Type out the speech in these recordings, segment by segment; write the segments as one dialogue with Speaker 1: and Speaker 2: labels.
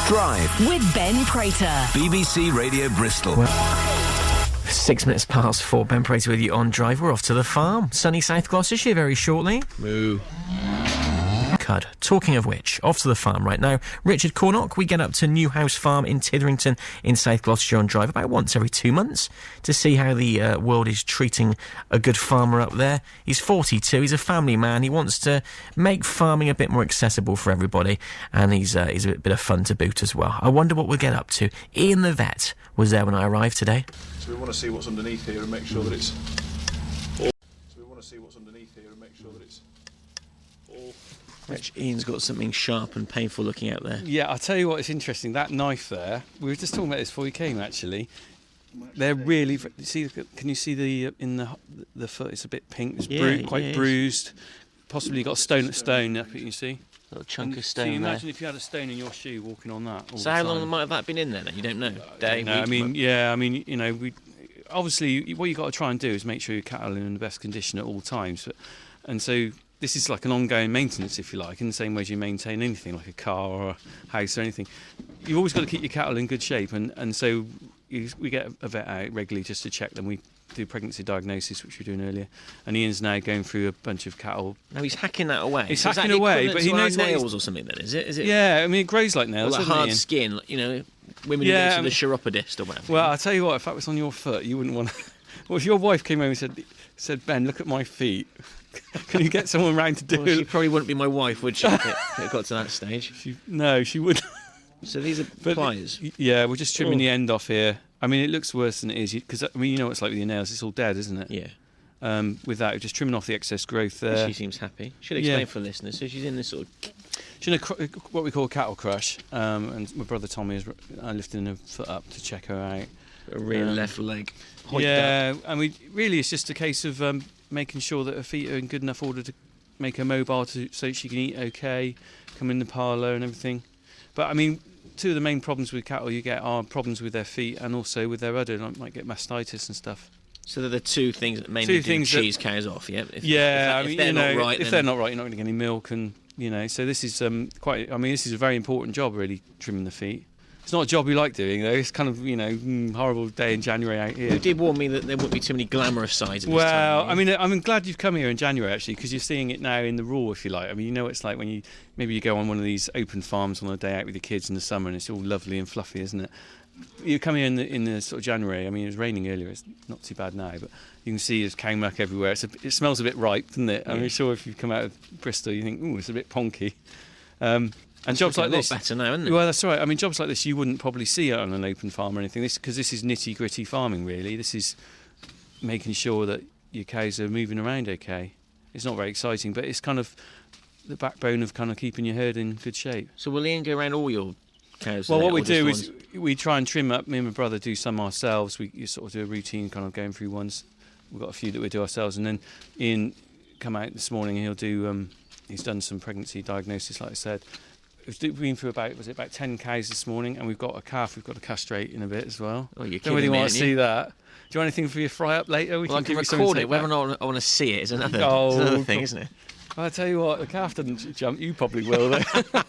Speaker 1: Drive
Speaker 2: with Ben Prater.
Speaker 1: BBC Radio Bristol.
Speaker 3: 6 minutes past 4, Ben Prater with you on Drive. We're off to the farm. Sunny South Gloucestershire very shortly.
Speaker 4: Moo.
Speaker 3: Cud. Talking of which, off to the farm right now. Richard Cornock, we get up to Newhouse Farm in Titherington in South Gloucestershire on Drive about once every 2 months to see how the world is treating a good farmer up there. He's 42, he's a family man, he wants to make farming a bit more accessible for everybody, and he's a bit of fun to boot as well. I wonder what we'll get up to. Ian the vet was there when I arrived today.
Speaker 5: So we want to see what's underneath here and make sure that it's all.
Speaker 3: Rich, Ian's got something sharp and painful looking out there.
Speaker 4: Yeah, I'll tell you what, it's interesting. That knife there, we were just talking about this before you came, actually. They're really... Can you see in the foot? It's a bit pink. It's quite bruised. Possibly got stone at stone up, you see.
Speaker 3: A little chunk of stone there.
Speaker 4: Imagine if you had a stone in your shoe walking on that.
Speaker 3: So how long might have that been in there? You don't know? Day,
Speaker 4: no,
Speaker 3: week,
Speaker 4: you know, obviously what you've got to try and do is make sure your cattle are in the best condition at all times. And so this is like an ongoing maintenance, if you like, in the same way as you maintain anything, like a car or a house or anything. You've always got to keep your cattle in good shape, and so we get a vet out regularly just to check them. We do pregnancy diagnosis, which we were doing earlier, and Ian's now going through a bunch of cattle.
Speaker 3: No, he's hacking that away.
Speaker 4: He's hacking away, but he knows
Speaker 3: nails or something. Then is it?
Speaker 4: Yeah, I mean it grows like nails.
Speaker 3: Or like hard skin, you know, women who go to the chiropodist or whatever.
Speaker 4: Well, I'll tell you what, if that was on your foot, you wouldn't want to... Well, if your wife came home and said, Ben, look at my feet. Can you get someone round to do it?
Speaker 3: She probably wouldn't be my wife, would she, if it got to that stage?
Speaker 4: She wouldn't.
Speaker 3: So these are pliers?
Speaker 4: Yeah, we're just trimming the end off here. I mean, it looks worse than it is, because, I mean, you know what it's like with your nails, it's all dead, isn't it?
Speaker 3: Yeah.
Speaker 4: With that, we're just trimming off the excess growth there.
Speaker 3: She seems happy. Should explain for listeners. So she's in this sort of...
Speaker 4: She's in what we call a cattle crush, and my brother Tommy is lifting her foot up to check her out.
Speaker 3: A rear left leg.
Speaker 4: Yeah, and it's just a case of making sure that her feet are in good enough order to make her mobile so she can eat okay, come in the parlour and everything. But I mean, two of the main problems with cattle you get are problems with their feet and also with their udder. Like, might get mastitis and stuff.
Speaker 3: So they're the two things that mainly cheese cows off, yeah? If they're not right, you're not going to get any milk, and you know. So this is this is a very important job, really, trimming the feet. It's not a job we like doing, though. It's kind of, horrible day in January out here. You did warn me that there wouldn't be too many glamorous sides of this time.
Speaker 4: Well, I mean, I'm glad you've come here in January, actually, because you're seeing it now in the raw, if you like. I mean, you know what it's like when you go on one of these open farms on a day out with your kids in the summer, and it's all lovely and fluffy, isn't it? You come here in the sort of January. I mean, it was raining earlier. It's not too bad now, but you can see there's cow muck everywhere. It smells a bit ripe, doesn't it? Yeah. I'm sure if you come out of Bristol, you think, ooh, it's a bit ponky. And jobs like this,
Speaker 3: better now, isn't it?
Speaker 4: Well, that's right. I mean, jobs like this you wouldn't probably see on an open farm or anything. Because this is nitty gritty farming, really. This is making sure that your cows are moving around okay. It's not very exciting, but it's kind of the backbone of kind of keeping your herd in good shape.
Speaker 3: So will Ian go around all your cows?
Speaker 4: Well, what we do is we try and trim up. Me and my brother do some ourselves. You sort of do a routine, kind of going through ones. We've got a few that we do ourselves, and then Ian come out this morning and he'll do. He's done some pregnancy diagnosis, like I said. We've been through about 10 cows this morning, and we've got a calf we've got to castrate in a bit as well.
Speaker 3: Oh, you're
Speaker 4: don't really want to see that. Do you want anything for your fry up later?
Speaker 3: I can record it. Whether or not I want to see it is another thing, isn't it?
Speaker 4: I'll tell you what, the calf doesn't jump. You probably will, though.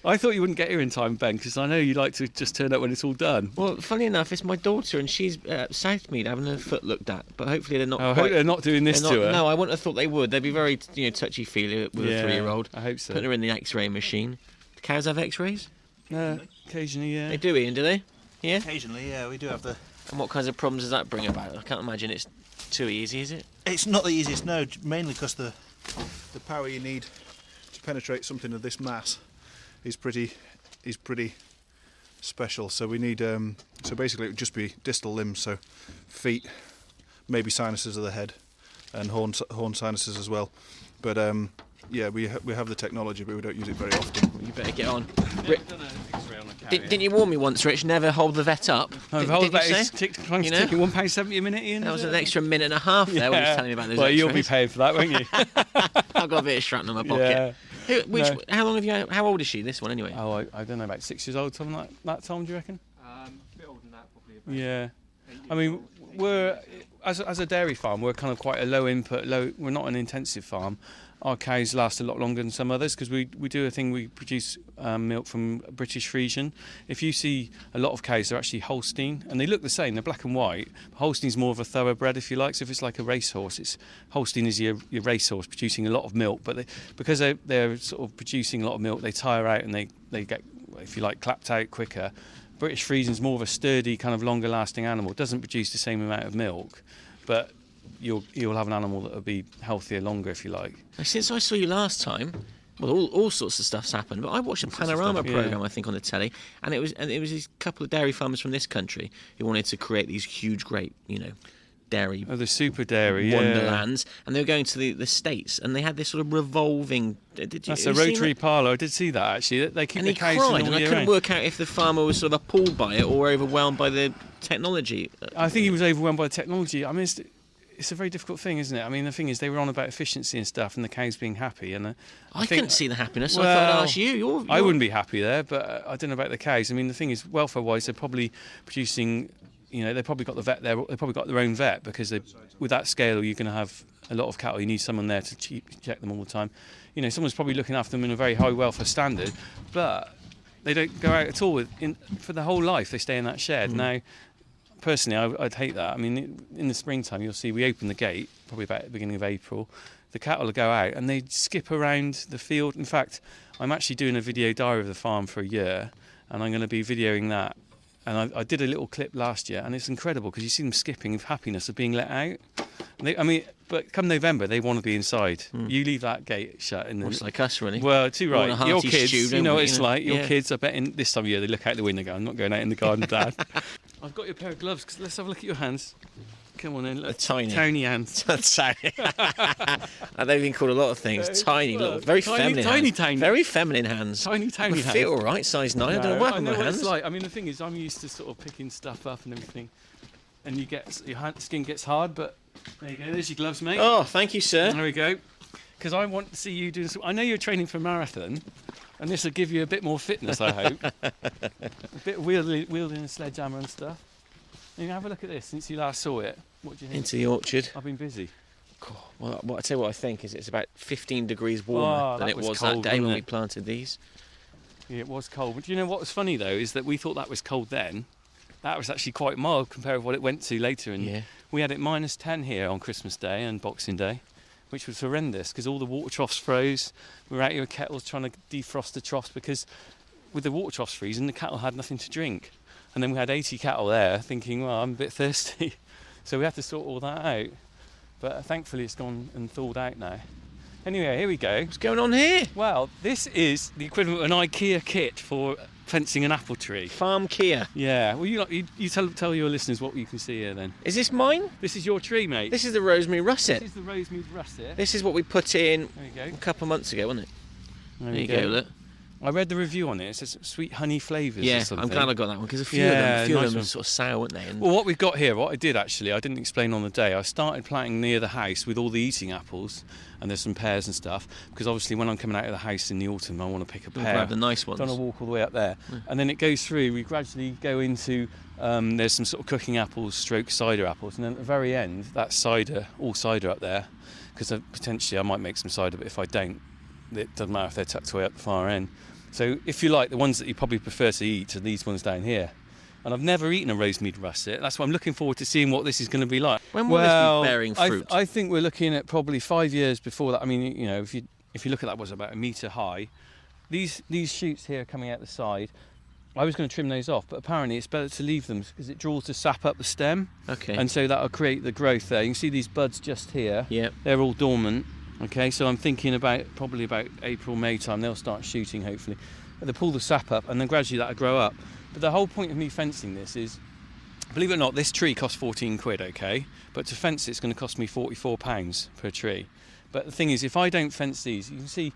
Speaker 4: I thought you wouldn't get here in time, Ben, because I know you like to just turn up when it's all done.
Speaker 3: Well, funny enough, it's my daughter, and she's at Southmead having her foot looked at. But hopefully they're not.
Speaker 4: I hope they're not doing this to her.
Speaker 3: No, I wouldn't have thought they would. They'd be very, touchy-feely with a 3-year-old.
Speaker 4: I hope so.
Speaker 3: Putting her in the X-ray machine. Do cows have X-rays?
Speaker 4: Occasionally, yeah.
Speaker 3: They do, Ian, do they? Yeah.
Speaker 6: Occasionally, yeah. We do have the.
Speaker 3: And what kinds of problems does that bring about? I can't imagine it's too easy, is it?
Speaker 6: It's not the easiest, no. Mainly because the power you need to penetrate something of this mass is pretty special. So we need so basically it would just be distal limbs, so feet, maybe sinuses of the head, and horn sinuses as well. But we have the technology, but we don't use it very often.
Speaker 3: Well, you better get on. Didn't you warn me once, Rich? Never hold the vet up.
Speaker 4: No, hold the vet is taking £1.70 a minute, Ian.
Speaker 3: That was an extra minute and a half there when you were telling me about those.
Speaker 4: Well, you'll be paying for that, won't you?
Speaker 3: I've got a bit of shrapnel in my pocket. Yeah. How old is she? This one, anyway.
Speaker 4: Oh, I don't know, about 6 years old, something like that. Tom, do you reckon?
Speaker 7: A bit older than that, probably. About
Speaker 4: yeah. I mean, we're as a dairy farm, we're kind of quite a low input. We're not an intensive farm. our cows last a lot longer than some others because we do a thing. We produce milk from British Friesian. If you see a lot of cows, they're actually Holstein, and they look the same. They're black and white. Holstein's more of a thoroughbred, if you like. So if it's like a racehorse, Holstein is your racehorse producing a lot of milk. But because they're sort of producing a lot of milk, they tire out and they get, if you like, clapped out quicker. British Friesian's more of a sturdy, kind of longer lasting animal. It doesn't produce the same amount of milk, but you'll have an animal that will be healthier longer, if you like.
Speaker 3: Since I saw you last time, well, all sorts of stuff's happened. But I watched a panorama program, I think, on the telly, and it was these couple of dairy farmers from this country who wanted to create these huge, great, dairy.
Speaker 4: Oh, the super dairy
Speaker 3: wonderlands, and they were going to the States, and they had this sort of revolving.
Speaker 4: That's a rotary parlour. I did see that actually. They keep
Speaker 3: and
Speaker 4: the
Speaker 3: he
Speaker 4: cows
Speaker 3: cried,
Speaker 4: all
Speaker 3: and I
Speaker 4: year
Speaker 3: couldn't
Speaker 4: round.
Speaker 3: work out if the farmer was sort of appalled by it or overwhelmed by the technology.
Speaker 4: I think he was overwhelmed by the technology. I mean, it's a very difficult thing, isn't it? I mean, the thing is, they were on about efficiency and stuff, and the cows being happy. And
Speaker 3: I couldn't see the happiness. So I thought I'd ask you.
Speaker 4: I wouldn't be happy there, but I don't know about the cows. I mean, the thing is, welfare-wise, they're probably producing. They've probably got the vet there. They've probably got their own vet because with that scale, you're going to have a lot of cattle. You need someone there to check them all the time. Someone's probably looking after them in a very high welfare standard, but they don't go out at all. For the whole life, they stay in that shed. Now, personally, I'd hate that. I mean, in the springtime, you'll see we open the gate, probably about the beginning of April. The cattle will go out and they skip around the field. In fact, I'm actually doing a video diary of the farm for a year, and I'm going to be videoing that. And I did a little clip last year, and it's incredible because you see them skipping with happiness of being let out. But come November, they want to be inside. You leave that gate shut.
Speaker 3: It's like us, really.
Speaker 4: Well, too right. Your kids,
Speaker 3: stew,
Speaker 4: what it's like. Your kids, I bet this time of year, they look out the window and go, I'm not going out in the garden, Dad. I've got your pair of gloves, because let's have a look at your hands. Come on in. Tiny hands.
Speaker 3: Tiny. They've been called a lot of things. Tiny, little, very feminine hands.
Speaker 4: Tiny.
Speaker 3: Very feminine hands.
Speaker 4: Tiny hands.
Speaker 3: I feel all right, size 9. I don't know what happened to my hands.
Speaker 4: It's like. I mean, the thing is, I'm used to sort of picking stuff up and everything, and your skin gets hard, but there you go. There's your gloves, mate.
Speaker 3: Oh, thank you, sir.
Speaker 4: There we go. Because I want to see you do this. I know you're training for a marathon, and this will give you a bit more fitness, I hope. A bit of wielding a sledgehammer and stuff. You can have a look at this since you last saw it. What do you think?
Speaker 3: Into the orchard.
Speaker 4: I've been busy.
Speaker 3: Well, I tell you what I think is it's about 15 degrees warmer than it was
Speaker 4: cold,
Speaker 3: that day when
Speaker 4: it?
Speaker 3: we planted these.
Speaker 4: Yeah, it was cold. But do you know what was funny though is that we thought that was cold then. That was actually quite mild compared to what it went to later. And we had it -10 here on Christmas Day and Boxing Day, which was horrendous because all the water troughs froze. We were out here with kettles trying to defrost the troughs because with the water troughs freezing, the cattle had nothing to drink. And then we had 80 cattle there thinking, well, I'm a bit thirsty. So we had to sort all that out. But thankfully it's gone and thawed out now. Anyway, here we go.
Speaker 3: What's going on here?
Speaker 4: Well, this is the equivalent of an IKEA kit for fencing an apple tree.
Speaker 3: Farm Kia.
Speaker 4: Yeah. Well, you tell your listeners what you can see here then.
Speaker 3: Is this mine?
Speaker 4: This is your tree, mate.
Speaker 3: This is the rosemary russet.
Speaker 4: This is the rosemary russet.
Speaker 3: This is what we put in
Speaker 4: There you go.
Speaker 3: a couple of months ago, wasn't it?
Speaker 4: There
Speaker 3: you go, look.
Speaker 4: I read the review on it. It says sweet honey flavours or something.
Speaker 3: I'm glad I got that one because a few of them were sort of sour, weren't they? And
Speaker 4: well, what we've got here, what I did actually, I didn't explain on the day. I started planting near the house with all the eating apples, and there's some pears and stuff. Because obviously, when I'm coming out of the house in the autumn, I want to pick a pear.
Speaker 3: Grab the nice ones.
Speaker 4: Don't want to walk all the way up there, and then it goes through. We gradually go into. There's some sort of cooking apples, stroke cider apples, and then at the very end, that's cider, all cider up there. Because potentially I might make some cider, but if I don't, it doesn't matter if they're tucked away at the far end. So if you like, the ones that you probably prefer to eat are these ones down here. And I've never eaten a rosemead russet. That's why I'm looking forward to seeing what this is going to be like.
Speaker 3: When will this be bearing fruit?
Speaker 4: I think we're looking at probably 5 years before that. I mean, if you look at that, was about 1 metre high. These shoots here coming out the side, I was going to trim those off, but apparently it's better to leave them because it draws the sap up the stem.
Speaker 3: Okay.
Speaker 4: And so that'll create the growth there. You can see these buds just here.
Speaker 3: Yep.
Speaker 4: They're all dormant. Okay, so I'm thinking probably about April, May time, they'll start shooting hopefully. They'll pull the sap up and then gradually that'll grow up. But the whole point of me fencing this is, believe it or not, this tree costs 14 quid, okay? But to fence it's going to cost me £44 per tree. But the thing is, if I don't fence these, you can see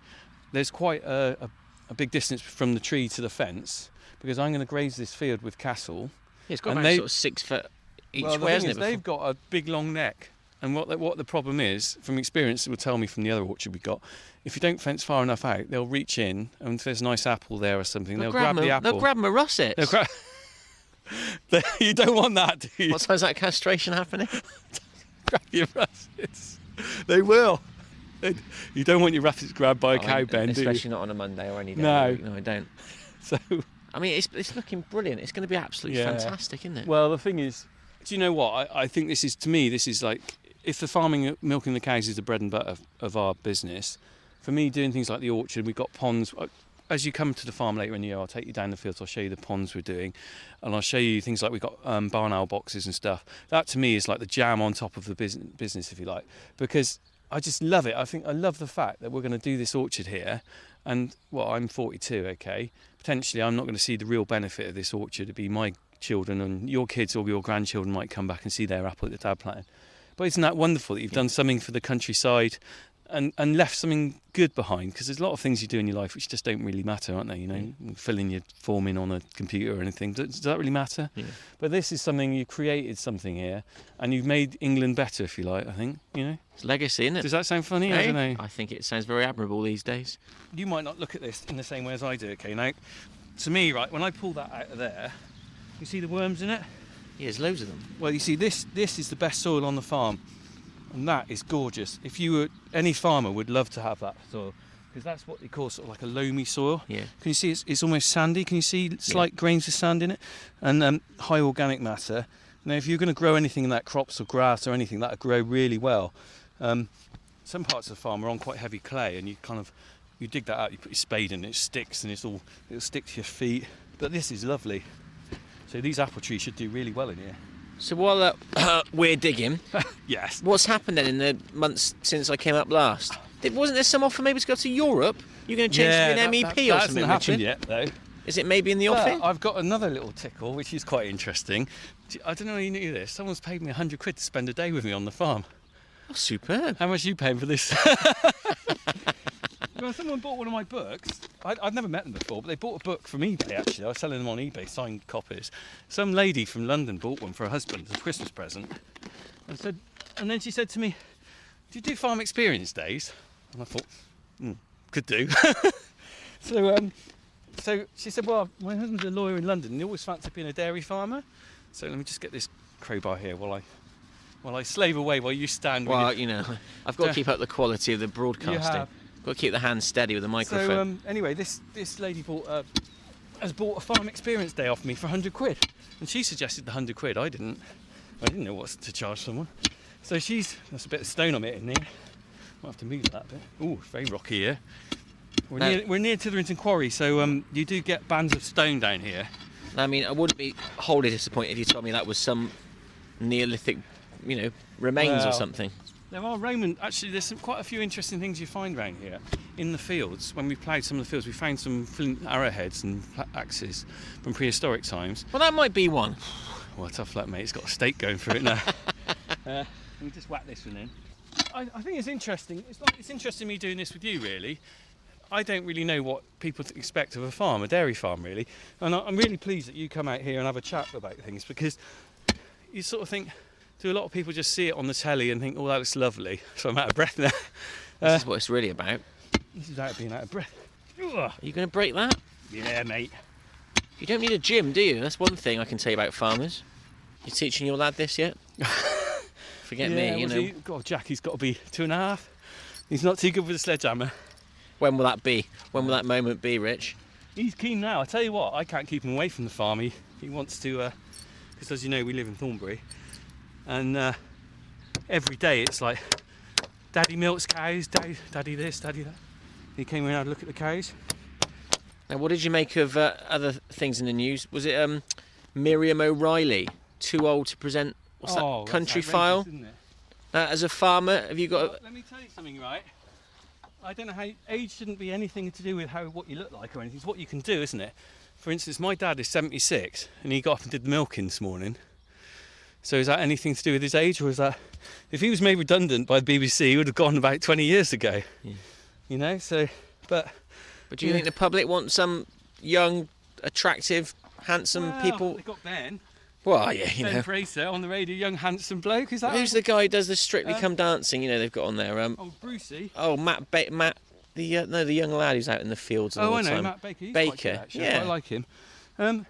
Speaker 4: there's quite a big distance from the tree to the fence because I'm going to graze this field with cattle.
Speaker 3: Yeah, it's got about sort of 6 foot each way, hasn't it?
Speaker 4: They've got a big long neck. And what the problem is, from experience, it will tell me from the other orchard we got, if you don't fence far enough out, they'll reach in, and if there's a nice apple there or something, they'll grab the apple.
Speaker 3: They'll grab them a russet.
Speaker 4: You don't want that, do you?
Speaker 3: What time's that castration happening?
Speaker 4: Grab your russets. They will. You don't want your rabbits grabbed by a cow pen, do you?
Speaker 3: Especially not on a Monday or any day.
Speaker 4: No.
Speaker 3: No, I don't.
Speaker 4: So,
Speaker 3: I mean, it's looking brilliant. It's going to be absolutely fantastic, isn't it?
Speaker 4: well, the thing is, do you know what? I think this is like, if the farming, milking the cows is the bread and butter of our business, for me, doing things like the orchard, we've got ponds. As you come to the farm later in the year, I'll take you down the fields, I'll show you the ponds we're doing, and I'll show you things like we've got barn owl boxes and stuff. That to me is like the jam on top of the business, if you like, because I just love it. I love the fact that we're going to do this orchard here, and I'm 42, okay. Potentially, I'm not going to see the real benefit of this orchard. It'd be my children and your kids or your grandchildren might come back and see their apple that the dad planted. But isn't that wonderful that you've done something for the countryside and left something good behind? Because there's a lot of things you do in your life which just don't really matter, aren't they? You know, filling your form in on a computer or anything. Does that really matter? Yeah. But this is something, you created something here, and you've made England better, if you like, I think, you know?
Speaker 3: It's legacy, isn't it?
Speaker 4: Does that sound funny?
Speaker 3: Hey?
Speaker 4: I don't know.
Speaker 3: I think it sounds very admirable these days.
Speaker 4: You might not look at this in the same way as I do, okay? Now, to me, right, when I pull that out of there, you see the worms in it?
Speaker 3: Yeah, there's loads of them.
Speaker 4: Well, you see, this is the best soil on the farm. And that is gorgeous. If you were, any farmer would love to have that soil, because that's what they call sort of like a loamy soil.
Speaker 3: Yeah.
Speaker 4: Can you see it's almost sandy? Can you see slight grains of sand in it? And high organic matter. Now, if you're going to grow anything in that, crops or grass or anything, that would grow really well. Some parts of the farm are on quite heavy clay, and you dig that out, you put your spade in, it sticks, and it'll stick to your feet. But this is lovely. So these apple trees should do really well in here.
Speaker 3: So while we're digging,
Speaker 4: yes.
Speaker 3: What's happened then in the months since I came up last? Wasn't there some offer maybe to go to Europe? You're going to change to be an MEP or something?
Speaker 4: That hasn't happened
Speaker 3: Richard?
Speaker 4: yet, though.
Speaker 3: Is it maybe in the offing?
Speaker 4: I've got another little tickle, which is quite interesting. I don't know if you knew this. Someone's paid me £100 to spend a day with me on the farm.
Speaker 3: Oh, superb.
Speaker 4: How much are you paying for this? Well, someone bought one of my books. I've never met them before, but they bought a book from eBay, actually. I was selling them on eBay, signed copies. Some lady from London bought one for her husband as a Christmas present. And then she said to me, "Do you do farm experience days?" And I thought, could do. So she said, "Well, my husband's a lawyer in London, and he always fancied being a dairy farmer. So let me just get this crowbar here while I slave away while you stand."
Speaker 3: Well, you know, I've got to keep up the quality of the broadcasting.
Speaker 4: You have.
Speaker 3: Got to keep the hands steady with the microphone.
Speaker 4: So anyway, this lady has bought a farm experience day off me for £100, and she suggested the £100. I didn't know what to charge someone. So that's a bit of stone on it in here. Might have to move that bit. Oh, very rocky here. We're near Titherington Quarry, so you do get bands of stone down here.
Speaker 3: I mean, I wouldn't be wholly disappointed if you told me that was some Neolithic, remains or something.
Speaker 4: There are Roman. Actually, there's quite a few interesting things you find around here in the fields. When we ploughed some of the fields, we found some flint arrowheads and axes from prehistoric times.
Speaker 3: Well, that might be one.
Speaker 4: Well, tough luck, mate. It's got a stake going through it now. Let me just whack this one in. I think it's interesting. It's interesting me doing this with you, really. I don't really know what people expect of a dairy farm, really. And I'm really pleased that you come out here and have a chat about things, because you sort of think, do a lot of people just see it on the telly and think, oh, that looks lovely? So I'm out of breath now.
Speaker 3: This is what it's really about.
Speaker 4: This is out being out of breath.
Speaker 3: Are you going to break that?
Speaker 4: Yeah, mate.
Speaker 3: You don't need a gym, do you? That's one thing I can tell you about farmers. You teaching your lad this yet? Forget me,
Speaker 4: God, Jackie's got to be 2.5. He's not too good with a sledgehammer.
Speaker 3: When will that be? When will that moment be, Rich?
Speaker 4: He's keen now. I tell you what, I can't keep him away from the farm. He wants to, because as you know, we live in Thornbury, and every day it's like, Daddy milks cows, Daddy this, Daddy that. He came in and had a look at the cows.
Speaker 3: Now, what did you make of other things in the news? Was it Miriam O'Reilly, too old to present? What's that? Country File?
Speaker 4: Isn't it?
Speaker 3: As a farmer, have you got?
Speaker 4: Let me tell you something, right? I don't know how age shouldn't be anything to do with what you look like or anything. It's what you can do, isn't it? For instance, my dad is 76 and he got up and did the milking this morning. So is that anything to do with his age, or is that, if he was made redundant by the BBC, he would have gone about 20 years ago. Yeah. So, but
Speaker 3: do you think the public want some young, attractive, handsome people?
Speaker 4: They got Ben.
Speaker 3: Well, yeah,
Speaker 4: Ben Fraser on the radio, young handsome bloke. Is that?
Speaker 3: Who's the guy who does the Strictly Come Dancing? They've got on there.
Speaker 4: Brucey.
Speaker 3: Oh, Matt, the young lad who's out in the fields all the time.
Speaker 4: I know Matt Baker. He's
Speaker 3: Baker,
Speaker 4: quite good, actually.
Speaker 3: yeah.
Speaker 4: I like him. Well,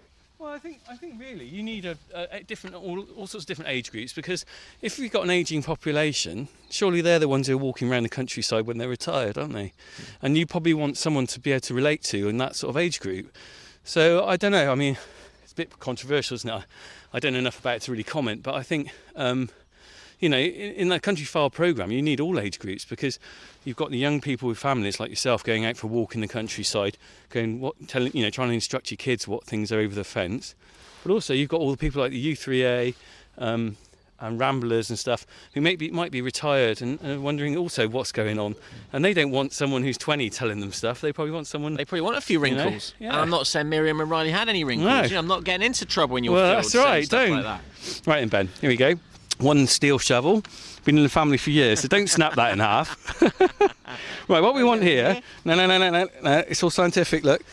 Speaker 4: Well, I think really you need a different all sorts of different age groups, because if we've got an ageing population, surely they're the ones who are walking around the countryside when they're retired, aren't they? And you probably want someone to be able to relate to in that sort of age group. So I don't know. I mean, it's a bit controversial, isn't it? I don't know enough about it to really comment, but I think you know, in that country file programme, you need all age groups, because you've got the young people with families like yourself going out for a walk in the countryside, trying to instruct your kids what things are over the fence. But also you've got all the people like the U3A and ramblers and stuff who might be retired and are wondering also what's going on. And they don't want someone who's 20 telling them stuff. They probably want someone...
Speaker 3: They probably want a few wrinkles.
Speaker 4: You know? Yeah.
Speaker 3: And I'm not saying Miriam and Riley had any wrinkles.
Speaker 4: No.
Speaker 3: You know, I'm not getting into trouble in your
Speaker 4: Well,
Speaker 3: field.
Speaker 4: that's right,
Speaker 3: stuff
Speaker 4: don't.
Speaker 3: like that.
Speaker 4: Right then, Ben, here we go. One steel shovel. Been in the family for years, so don't snap that in half. Right, what we want here... No, it's all scientific, look.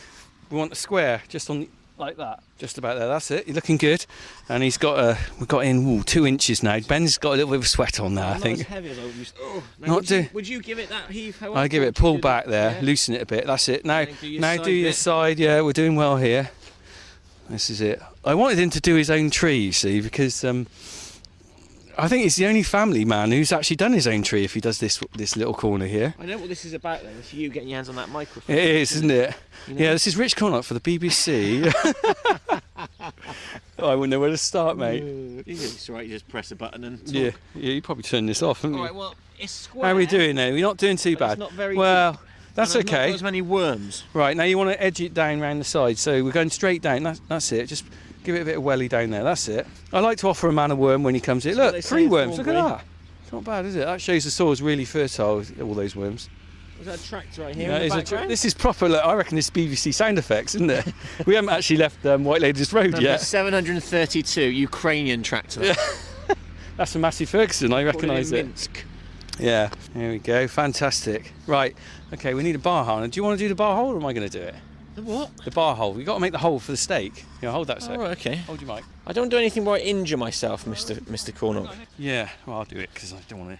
Speaker 4: We want a square just on... like that, just about there. That's it. You're looking good. And we've got in 2 inches now. Ben's got a little bit of sweat on there, I think.
Speaker 3: Not as heavy as I used. Oh, would you give it that heave?
Speaker 4: I give it pull back there, loosen it a bit. That's it. Now do your side. Yeah, we're doing well here. This is it. I wanted him to do his own tree, you see, because I think he's the only family man who's actually done his own tree if he does this little corner here.
Speaker 3: I know what this is about, though. It's you getting your hands on that microphone.
Speaker 4: It is, isn't it?
Speaker 3: You know?
Speaker 4: Yeah, this is Rich Cornock for the BBC. Oh, I wouldn't know where to start, mate.
Speaker 3: It's all right, you just press a button and talk.
Speaker 4: Yeah, you probably turn this off, haven't you?
Speaker 3: All right, well, it's square.
Speaker 4: How are we doing now? We're not doing too bad.
Speaker 3: It's not very
Speaker 4: well, that's
Speaker 3: and there's
Speaker 4: okay.
Speaker 3: Not as many worms.
Speaker 4: Right, now you want to edge it down round the side. So we're going straight down. That's it. Just give it a bit of welly down there. That's it. I like to offer a man a worm when he comes in. Look, 3 worms. Look at that. It's not bad, is it? That shows the soil's really fertile, all those worms.
Speaker 3: Is that a tractor right here
Speaker 4: Yeah,
Speaker 3: in the background?
Speaker 4: this is proper. Look, I reckon this BBC sound effects, isn't it? We haven't actually left White Ladies Road
Speaker 3: Number
Speaker 4: yet.
Speaker 3: 732, Ukrainian tractor.
Speaker 4: Yeah. That's a Massey Ferguson. I recognise it.
Speaker 3: Minsk.
Speaker 4: Yeah, here we go. Fantastic. Right, okay, we need a bar hole. Do you want to do the bar hole, or am I going to do it?
Speaker 3: The what?
Speaker 4: The bar hole. We've got to make the hole for the stake. Yeah, hold that a sec.
Speaker 3: Oh, right, okay.
Speaker 4: Hold your mic.
Speaker 3: I don't do anything where I injure myself, Mr. Cornock.
Speaker 4: Yeah, well, I'll do it because I don't want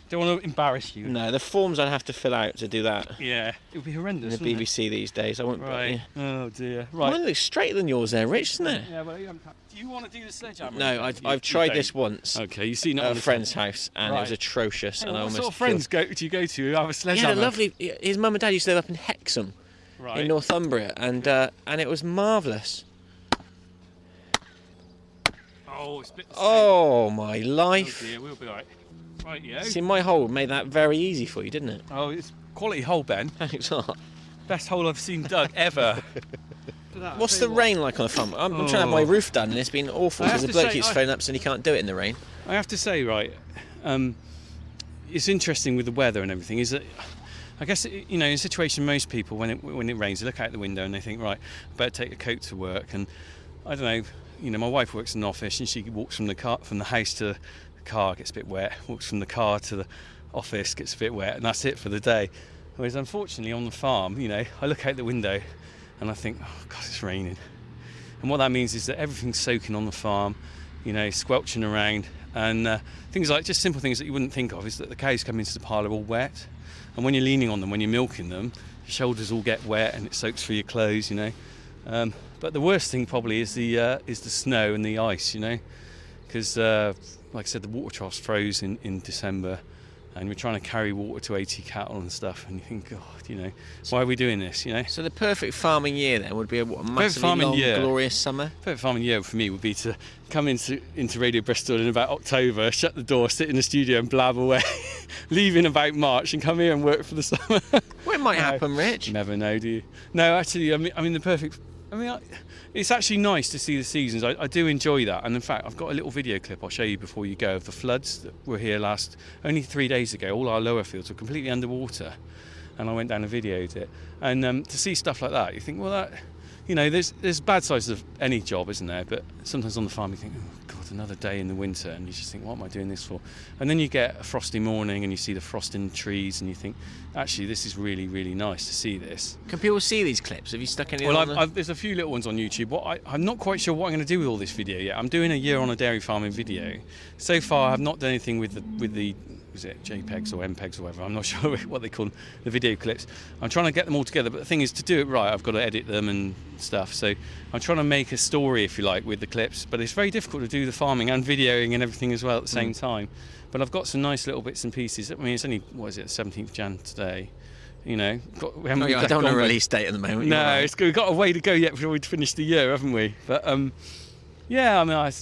Speaker 4: to embarrass you.
Speaker 3: No, the forms I'd have to fill out to do that.
Speaker 4: Yeah, it would be horrendous.
Speaker 3: In the BBC these days, I won't.
Speaker 4: Right.
Speaker 3: Yeah.
Speaker 4: Oh dear. Right.
Speaker 3: Mine looks straighter than yours there, Rich, isn't it?
Speaker 4: Yeah, well, do you want to do the sledgehammer?
Speaker 3: No, I've tried this once.
Speaker 4: Okay, you seen it
Speaker 3: At
Speaker 4: on
Speaker 3: a friend's house, and it was
Speaker 4: Right.
Speaker 3: atrocious.
Speaker 4: Hey,
Speaker 3: and I
Speaker 4: what
Speaker 3: almost
Speaker 4: sort of friends do you go to who have a
Speaker 3: He
Speaker 4: sledgehammer?
Speaker 3: had a lovely. His mum and dad used to live up in Hexham,
Speaker 4: Right.
Speaker 3: in Northumbria, and it was marvellous.
Speaker 4: Oh, it's a bit.
Speaker 3: Oh my
Speaker 4: Oh
Speaker 3: life!
Speaker 4: dear, we'll be alright. Right, yeah.
Speaker 3: See, my hole made that very easy for you, didn't it?
Speaker 4: Oh, it's quality hole, Ben.
Speaker 3: Thanks a lot.
Speaker 4: Best hole I've seen dug ever.
Speaker 3: What's the rain like on a farm? I'm trying to have my roof done, and it's been awful
Speaker 4: I
Speaker 3: because
Speaker 4: have
Speaker 3: the
Speaker 4: to
Speaker 3: bloke
Speaker 4: say,
Speaker 3: keeps phoning up saying he can't do it in the rain.
Speaker 4: I have to say, right, it's interesting with the weather and everything. Is that I guess in a situation most people when it rains, they look out the window and they think, right, I better take a coat to work. And I don't know, my wife works in an office and she walks from the house to the car, gets a bit wet. Walks from the car to the office, gets a bit wet, and that's it for the day. Whereas unfortunately on the farm, I look out the window and I think, oh God, it's raining. And what that means is that everything's soaking on the farm, squelching around, and things like just simple things that you wouldn't think of is that the cows come into the parlour all wet, and when you're leaning on them, when you're milking them, your shoulders all get wet and it soaks through your clothes, But the worst thing probably is the snow and the ice, because like I said, the water troughs froze in December, and we're trying to carry water to 80 cattle and stuff, and you think, God, why are we doing this,
Speaker 3: So the perfect farming year then would be a massively long, glorious summer?
Speaker 4: Perfect farming year for me would be to come into Radio Bristol in about October, shut the door, sit in the studio and blab away, leave in about March and come here and work for the summer.
Speaker 3: Well, it might happen, Rich.
Speaker 4: You never know, do you? No, actually, it's actually nice to see the seasons. I do enjoy that, and in fact I've got a little video clip I'll show you before you go of the floods that were here only 3 days ago. All our lower fields were completely underwater, and I went down and videoed it. And to see stuff like that, you think, well, that, there's bad sides of any job, isn't there? But sometimes on the farm you think, oh God, another day in the winter, and you just think, what am I doing this for? And then you get a frosty morning and you see the frost in the trees and you think, actually this is really, really nice to see this.
Speaker 3: Can people see these clips? Have you stuck any
Speaker 4: Well, there's a few little ones on YouTube. I'm not quite sure what I'm going to do with all this video yet. I'm doing a year on a dairy farming video. So far I've not done anything with the is it JPEGs or MPEGs or whatever, I'm not sure what they call them, the video clips. I'm trying to get them all together, but the thing is, to do it right, I've got to edit them and stuff. So I'm trying to make a story, if you like, with the clips, but it's very difficult to do the farming and videoing and everything as well at the same time. But I've got some nice little bits and pieces. I mean, it's only, what is it, 17th Jan today. We haven't.
Speaker 3: I don't want a release date at the moment.
Speaker 4: No, we've got a way to go yet before we finish the year, haven't we? But yeah, I mean,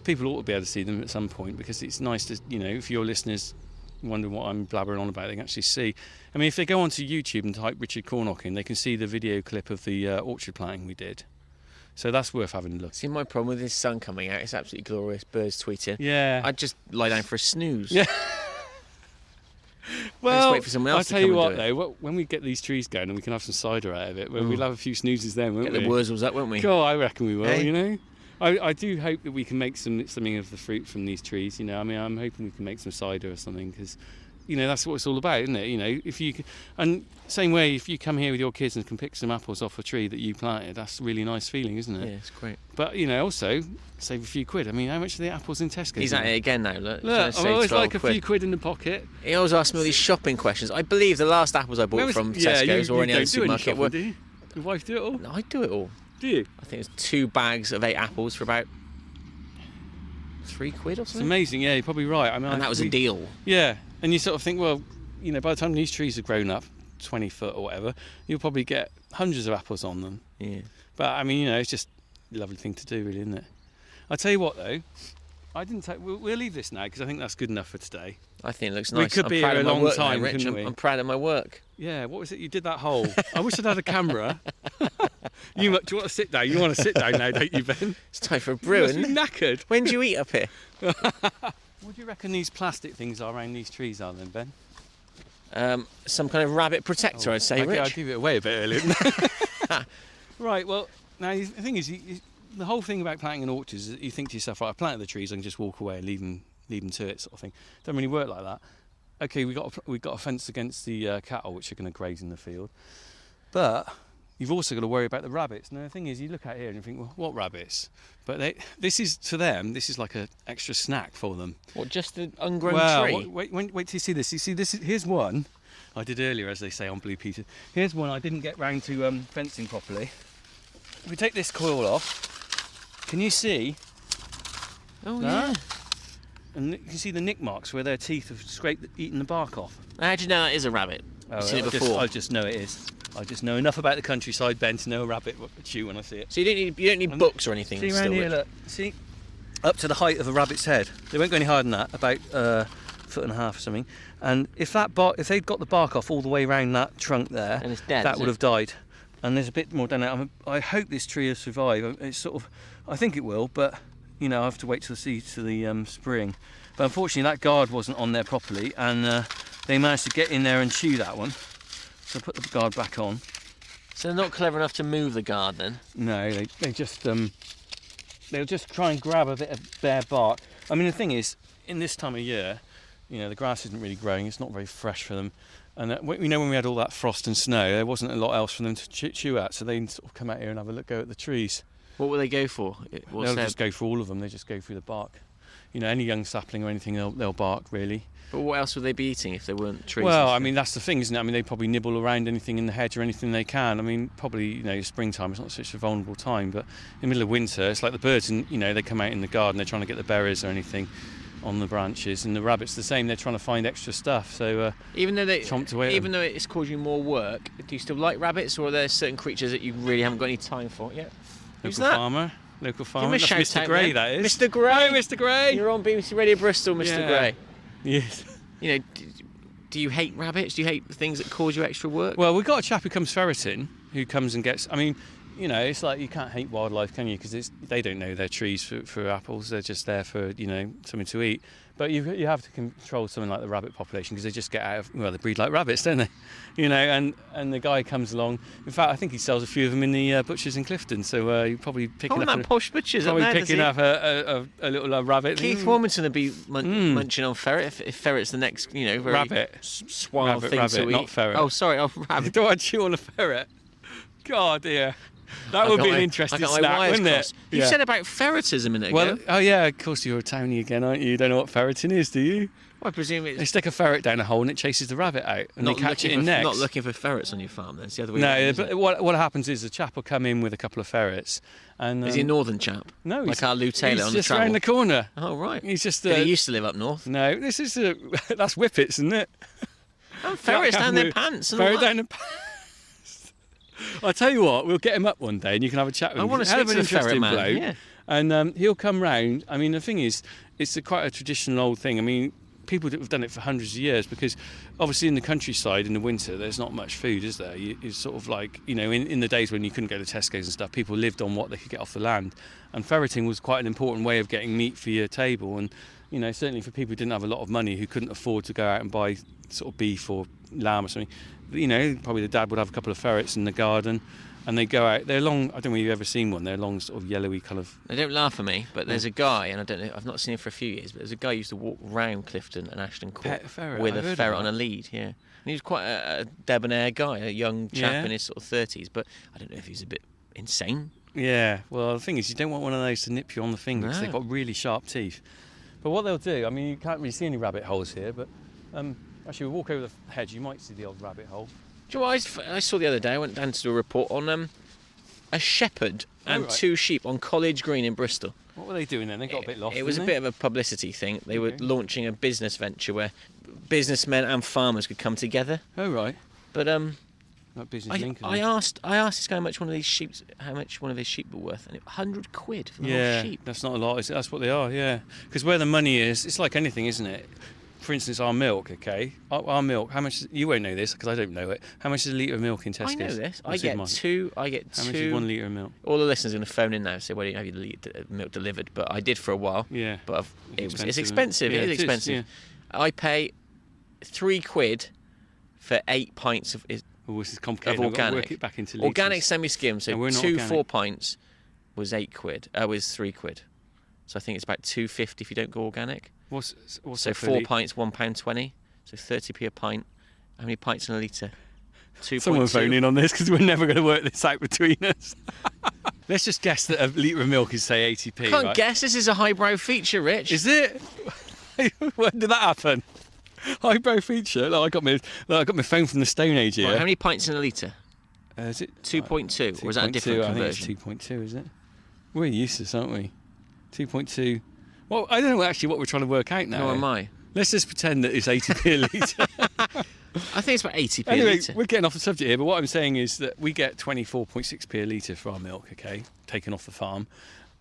Speaker 4: people ought to be able to see them at some point, because it's nice to, if your listeners wonder what I'm blabbering on about, they can actually see. I mean, if they go onto YouTube and type Richard Cornock in, they can see the video clip of the orchard planting we did. So that's worth having a look.
Speaker 3: See, my problem with this sun coming out, it's absolutely glorious. Birds tweeting.
Speaker 4: Yeah.
Speaker 3: I'd just lie down for a snooze.
Speaker 4: Yeah. Well,
Speaker 3: wait for someone else
Speaker 4: I'll
Speaker 3: to
Speaker 4: tell
Speaker 3: come
Speaker 4: you
Speaker 3: and
Speaker 4: what,
Speaker 3: do it.
Speaker 4: though, when we get these trees going and we can have some cider out of it, we'll have a few snoozes then, won't
Speaker 3: Get
Speaker 4: we?
Speaker 3: the wurzels up, won't we?
Speaker 4: God, I reckon we will,
Speaker 3: Hey?
Speaker 4: I do hope that we can make something of the fruit from these trees, I mean, I'm hoping we can make some cider or something, because, that's what it's all about, isn't it? If you can, and same way, if you come here with your kids and can pick some apples off a tree that you planted, that's a really nice feeling, isn't it?
Speaker 3: Yeah, it's great.
Speaker 4: But, also, save a few quid. I mean, how much are the apples in Tesco?
Speaker 3: He's at it again now, look.
Speaker 4: Look, I always like a few quid in the pocket.
Speaker 3: He always asks me all these shopping questions. I believe the last apples I bought from Tesco's or any other supermarket were...
Speaker 4: Do you? Your wife do it all?
Speaker 3: No, I do it all.
Speaker 4: Do you?
Speaker 3: I think it's 2 bags of 8 apples for about £3 or something.
Speaker 4: It's amazing, yeah, you're probably right. I mean,
Speaker 3: And that was a deal.
Speaker 4: Yeah, and you sort of think, well, by the time these trees have grown up, 20 foot or whatever, you'll probably get hundreds of apples on them.
Speaker 3: Yeah.
Speaker 4: But, I mean, it's just a lovely thing to do, really, isn't it? I'll tell you what, though, we'll leave this now, because I think that's good enough for today.
Speaker 3: I think it looks nice.
Speaker 4: We could be here a long time, couldn't we?
Speaker 3: I'm proud of my work.
Speaker 4: Yeah, what was it? You did that hole. I wish I'd had a camera. Do you want to sit down? You want to sit down now, don't you, Ben?
Speaker 3: It's time for a brew,
Speaker 4: You must
Speaker 3: isn't
Speaker 4: be
Speaker 3: it?
Speaker 4: knackered.
Speaker 3: When do you eat up here?
Speaker 4: What do you reckon these plastic things are around these trees are then, Ben?
Speaker 3: Some kind of rabbit protector, I'd say,
Speaker 4: Okay, I'll
Speaker 3: Rich.
Speaker 4: give it away a bit earlier. Right, well, now the thing is, the whole thing about planting an orchard is that you think to yourself, right, I planted the trees, I can just walk away and leave them to it, sort of thing. Don't really work like that. Okay, we got a fence against the cattle, which are going to graze in the field, but you've also got to worry about the rabbits. Now the thing is, you look out here and you think, well, what rabbits? But this is like an extra snack for them.
Speaker 3: What, just an ungrown tree?
Speaker 4: Wait till you see this. You see this? Here's one I did earlier, as they say on Blue Peter. Here's one I didn't get round to fencing properly. If we take this coil off, can you see?
Speaker 3: Oh,
Speaker 4: that?
Speaker 3: yeah.
Speaker 4: And you can see the nick marks where their teeth have eaten the bark off.
Speaker 3: How do you know that is a rabbit?
Speaker 4: Oh,
Speaker 3: You've seen it before?
Speaker 4: I just know it is. I just know enough about the countryside, Ben, to know a rabbit would chew when I see it.
Speaker 3: So you don't need books or anything.
Speaker 4: See
Speaker 3: still,
Speaker 4: around here,
Speaker 3: Rich?
Speaker 4: look. See? Up to the height of a rabbit's head. They won't go any higher than that, about 1.5 foot or something. And if they'd got the bark off all the way around that trunk there,
Speaker 3: And it's dead,
Speaker 4: that
Speaker 3: is
Speaker 4: would
Speaker 3: it?
Speaker 4: have died. And there's a bit more down there. I hope this tree will survive. It's sort of, I think it will, but I have to wait till the spring. But unfortunately, that guard wasn't on there properly, and they managed to get in there and chew that one. So I put the guard back on.
Speaker 3: So they're not clever enough to move the guard then?
Speaker 4: No, they just they'll just try and grab a bit of bare bark. I mean, the thing is, in this time of year, the grass isn't really growing. It's not very fresh for them. And when we had all that frost and snow, there wasn't a lot else for them to chew at. So they sort of come out here and have a go at the trees.
Speaker 3: What will they go for?
Speaker 4: They'll just go for all of them. They just go through the bark. Any young sapling or anything, they'll bark, really.
Speaker 3: But what else would they be eating if they weren't trees?
Speaker 4: Well, I mean, that's the thing, isn't it? I mean, they probably nibble around anything in the hedge or anything they can. I mean, probably, springtime is not such a vulnerable time, but in the middle of winter, it's like the birds, and, they come out in the garden, they're trying to get the berries or anything on the branches, and the rabbits the same, they're trying to find extra stuff, so
Speaker 3: even though
Speaker 4: though
Speaker 3: it's caused you more work, do you still like rabbits, or are there certain creatures that you really haven't got any time for? Yeah. Who's that?
Speaker 4: Local
Speaker 3: Give
Speaker 4: farmer.
Speaker 3: him a
Speaker 4: That's
Speaker 3: shout
Speaker 4: Mr.
Speaker 3: out,
Speaker 4: Gray,
Speaker 3: then.
Speaker 4: that is.
Speaker 3: Mr. Gray.
Speaker 4: Hi, Mr. Gray.
Speaker 3: You're on BBC Radio Bristol, Mr.
Speaker 4: Yeah.
Speaker 3: Gray.
Speaker 4: Yes.
Speaker 3: Do you hate rabbits? Do you hate things that cause you extra work?
Speaker 4: Well, we've got a chap who comes ferreting, who comes and gets. I mean, it's like you can't hate wildlife, can you? Because they don't know they're trees for apples. They're just there for something to eat. But you have to control something like the rabbit population, because they just get out of, they breed like rabbits, don't they? And the guy comes along. In fact, I think he sells a few of them in the butchers in Clifton. So you're probably picking up.
Speaker 3: That posh butchers
Speaker 4: probably
Speaker 3: up there,
Speaker 4: picking up a little rabbit.
Speaker 3: Keith Warmington would be munching on ferret if ferret's the next, very
Speaker 4: rabbit.
Speaker 3: Suave thing
Speaker 4: rabbit,
Speaker 3: to eat.
Speaker 4: not ferret.
Speaker 3: Oh, sorry, rabbit.
Speaker 4: Do I chew on a ferret? God, dear. That would be an interesting snack, wouldn't it?
Speaker 3: You said about ferreters a minute ago.
Speaker 4: Well, oh yeah, of course you're a townie again, aren't you? You don't know what ferreting is, do you?
Speaker 3: I presume
Speaker 4: They
Speaker 3: it's
Speaker 4: stick a ferret down a hole and it chases the rabbit out, and they catch it in nets.
Speaker 3: not looking for ferrets on your farm. Then it's the other way.
Speaker 4: No,
Speaker 3: around, isn't
Speaker 4: but
Speaker 3: it?
Speaker 4: what happens is the chap will come in with a couple of ferrets, and
Speaker 3: Is he a northern chap?
Speaker 4: no,
Speaker 3: like our Lou Taylor
Speaker 4: he's
Speaker 3: on the
Speaker 4: just
Speaker 3: travel.
Speaker 4: round the corner.
Speaker 3: Oh right.
Speaker 4: He's just.
Speaker 3: Did he used to live up north?
Speaker 4: No, this is that's whippets, isn't it?
Speaker 3: And ferrets down their pants and all
Speaker 4: Ferret
Speaker 3: that.
Speaker 4: down the pants. I'll tell you what, we'll get him up one day and you can have a chat with him.
Speaker 3: I want to
Speaker 4: He's a hell
Speaker 3: speak
Speaker 4: of
Speaker 3: to
Speaker 4: an
Speaker 3: the ferret
Speaker 4: interesting
Speaker 3: man.
Speaker 4: bloke.
Speaker 3: Yeah.
Speaker 4: And he'll come round. I mean, the thing is, it's quite a traditional old thing. I mean, people that have done it for hundreds of years, because obviously in the countryside in the winter there's not much food, is there? It's sort of like, you know, in the days when you couldn't go to Tesco's and stuff, people lived on what they could get off the land, and ferreting was quite an important way of getting meat for your table. And you know, certainly for people who didn't have a lot of money, who couldn't afford to go out and buy sort of beef or lamb or something, you know, probably the dad would have a couple of ferrets in the garden, and they go out. They're long. I don't know if you've ever seen one. They're long, sort of yellowy kind of.
Speaker 3: They don't laugh at me, but there's a guy, and I don't know. I've not seen him for a few years, but there's a guy who used to walk round Clifton and Ashton Court
Speaker 4: Pet ferret,
Speaker 3: with
Speaker 4: I've
Speaker 3: a
Speaker 4: heard
Speaker 3: ferret
Speaker 4: of
Speaker 3: on
Speaker 4: that.
Speaker 3: a lead. Yeah, and he was quite a debonair guy, a young chap
Speaker 4: Yeah.
Speaker 3: in his sort of 30s. But I don't know if he's a bit insane.
Speaker 4: Yeah. Well, the thing is, you don't want one of those to nip you on the finger because
Speaker 3: No.
Speaker 4: they've got really sharp teeth. But what they'll do, I mean, you can't really see any rabbit holes here, but actually, we'll walk over the hedge. You might see the old rabbit hole.
Speaker 3: Do you know what I saw the other day? I went down to do a report on a shepherd and
Speaker 4: right.
Speaker 3: 2 sheep on College Green in Bristol.
Speaker 4: What were they doing then? They got a bit lost.
Speaker 3: It was a
Speaker 4: didn't
Speaker 3: bit of a publicity thing. They were
Speaker 4: Okay.
Speaker 3: launching a business venture where businessmen and farmers could come together.
Speaker 4: they? Oh right.
Speaker 3: But
Speaker 4: Like business
Speaker 3: I
Speaker 4: link.
Speaker 3: asked this guy how much one of his sheep were worth, and it 100 quid for the
Speaker 4: Yeah,
Speaker 3: whole sheep.
Speaker 4: that's not a lot. That's what they are. Yeah, because where the money is, it's like anything, isn't it? For instance, our milk. Okay, our milk. How much? You won't know this because I don't know it. How much is a litre of milk in Tesco's?
Speaker 3: I know this.
Speaker 4: Or
Speaker 3: I get
Speaker 4: supermarket?
Speaker 3: two.
Speaker 4: How much is 1 litre of milk?
Speaker 3: All the listeners are going to phone in now and say, "Well, you have your milk delivered?" But I did for a while.
Speaker 4: Yeah.
Speaker 3: But
Speaker 4: It's
Speaker 3: it's
Speaker 4: expensive,
Speaker 3: expensive.
Speaker 4: isn't it?
Speaker 3: It
Speaker 4: Yeah,
Speaker 3: is
Speaker 4: it is,
Speaker 3: expensive. I pay 3 quid for 8 pints of
Speaker 4: Oh, this is complicated.
Speaker 3: of
Speaker 4: I've got to
Speaker 3: organic.
Speaker 4: work it back into litres.
Speaker 3: Organic semi-skim.
Speaker 4: No,
Speaker 3: So
Speaker 4: we're not
Speaker 3: 2
Speaker 4: organic.
Speaker 3: 4 pints was 8 quid. Was 3 quid. So I think it's about 2.50 if you don't go organic.
Speaker 4: What's
Speaker 3: So
Speaker 4: that for
Speaker 3: 4
Speaker 4: litre?
Speaker 3: pints, £1.20. So 30p a pint. How many pints in a litre? 2.2.
Speaker 4: Someone phone in on this because we're never going to work this out between us. Let's just guess that a litre of milk is say 80p.
Speaker 3: Can't
Speaker 4: right?
Speaker 3: guess. This is a highbrow feature, Rich.
Speaker 4: Is it? When did that happen? Highbrow feature. Look, I got my phone from the Stone Age here.
Speaker 3: Right, how many pints in a litre?
Speaker 4: Is it
Speaker 3: 2.2, or is that a
Speaker 4: 2.2?
Speaker 3: different
Speaker 4: I
Speaker 3: conversion?
Speaker 4: think it's 2.2, is it? We're useless, aren't we? 2.2. Well, I don't know actually what we're trying to work out now.
Speaker 3: Nor am I.
Speaker 4: Let's just pretend that it's 80p a litre.
Speaker 3: I think it's about 80p a
Speaker 4: Anyway,
Speaker 3: litre.
Speaker 4: we're getting off the subject here, but what I'm saying is that we get 24.6p a litre for our milk, okay, taken off the farm.